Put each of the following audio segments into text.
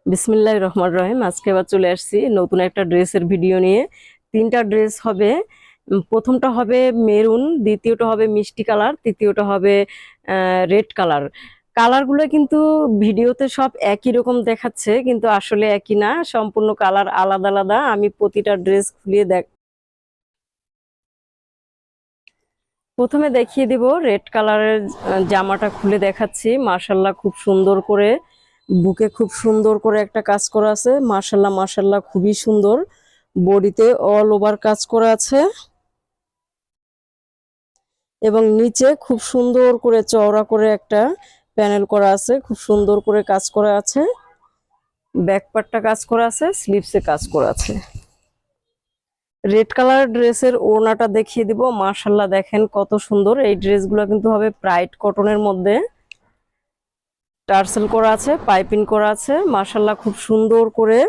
বিসমিল্লাহির রহমানির রহিম। আজকে আবার চলে আসছি নতুন একটা ড্রেসের ভিডিও নিয়ে। তিনটা ড্রেস হবে। প্রথমটা হবে মেরুন, দ্বিতীয়টা হবে মিষ্টি কালার, তৃতীয়টা হবে রেড কালার। কালারগুলো কিন্তু ভিডিওতে সব একই রকম দেখাচ্ছে, কিন্তু আসলে একই না, সম্পূর্ণ কালার আলাদা আলাদা। আমি প্রতিটা ড্রেস খুলিয়ে প্রথমে দেখিয়ে দিব রেড কালারের জামাটা খুলে দেখাচ্ছি। মাশাল্লাহ, খুব সুন্দর করে বুকে খুব সুন্দর করে একটা কাজ করা আছে। মাশাল্লাহ মাশাল্লাহ, খুবই সুন্দর। বডিতে অল ওভার কাজ করা আছে এবং নিচে খুব সুন্দর করে চওড়া করে একটা প্যানেল করা আছে, খুব সুন্দর করে কাজ করা আছে। ব্যাক পার্টটা কাজ করা আছে, স্লিভসে কাজ করা আছে। রেড কালার ড্রেসের ওড়নাটা দেখিয়ে দিব। মাশাল্লাহ, দেখেন কত সুন্দর। এই ড্রেসগুলো কিন্তু হবে ব্রাইট কটনের মধ্যে, টার্সেল করা আছে, পাইপিং করা আছে। মাশাল্লাহ, খুব সুন্দর করে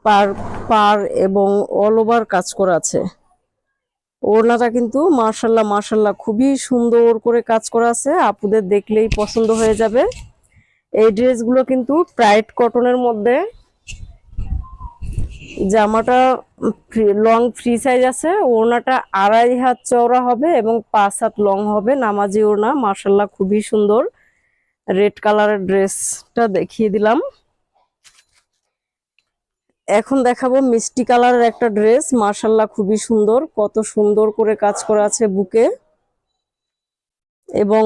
পার পার এবং অল ওভার কাজ করা আছে। ওড়নাটা কিন্তু মাশাল্লাহ মাশাল্লাহ খুবই সুন্দর করে কাজ করা আছে, আপুদের দেখলেই পছন্দ হয়ে যাবে। এই ড্রেসগুলো কিন্তু ব্রাইট কটনের মধ্যে। জামাটা লং ফ্রি সাইজ আছে, ওড়নাটা 2.5 হাত চওড়া হবে এবং 5 হাত লং হবে, নামাজি ওড়না। মাশাল্লাহ, খুবই সুন্দর। রেড কালারের ড্রেসটা দেখিয়ে দিলাম। এখন দেখাবো মিষ্টি কালারের একটা ড্রেস। মাশাল্লাহ, খুবই সুন্দর, কত সুন্দর করে কাজ করা আছে বুকে এবং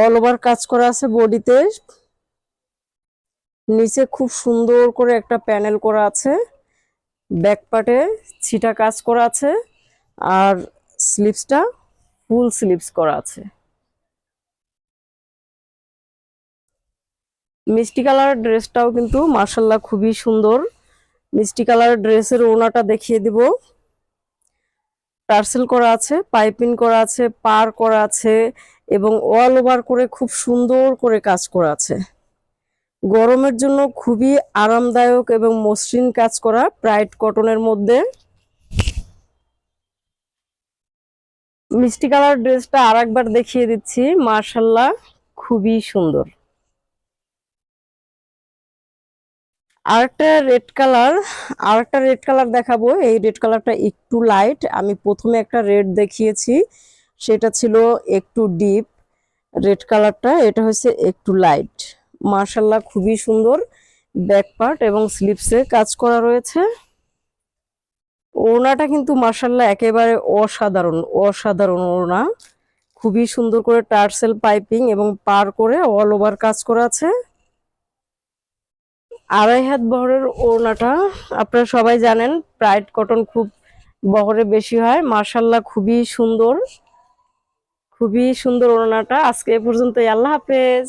অল ওভার কাজ করা আছে বডিতে। নিচে খুব সুন্দর করে একটা প্যানেল করা আছে, ব্যাক পার্টে ছিটা কাজ করা আছে, আর স্লিভসটা ফুল স্লিভস করা আছে। মিষ্টি কালারের ড্রেসটাও কিন্তু মাশাল্লাহ খুবই সুন্দর। মিষ্টি কালারের ড্রেসের ওড়নাটা দেখিয়ে দিব। টার্সেল করা আছে, পাইপিং করা আছে, পার করা আছে এবং অল ওভার করে খুব সুন্দর করে কাজ করা আছে। গরমের জন্য খুবই আরামদায়ক এবং মসৃণ কাজ করা, ব্রাইট কটনের মধ্যে। মিষ্টি কালার ড্রেসটা আর একবার দেখিয়ে দিচ্ছি। মাশাল্লাহ, খুবই সুন্দর। আরেকটা রেড কালার দেখাবো। এই রেড কালারটা একটু লাইট। আমি প্রথমে একটা রেড দেখিয়েছি, সেটা ছিল একটু ডিপ। রেড কালারটা এটা হচ্ছে একটু লাইট। মাশাল্লাহ, খুবই সুন্দর। ব্যাক পার্ট এবং স্লিভসে কাজ করা রয়েছে। ওড়নাটা কিন্তু মাশাল্লাহ একেবারে অসাধারণ অসাধারণ ওড়না। খুবই সুন্দর করে টার্সেল পাইপিং এবং পার করে অল ওভার কাজ করা আছে। 2.5 হাত বহরের ওড়নাটা আপনারা সবাই জানেন, ব্রাইট কটন খুব বহরে বেশি হয়। মাশাল্লাহ, খুবই সুন্দর, খুবই সুন্দর ওড়নাটা। আজকে এ পর্যন্তই। আল্লাহ হাফেজ।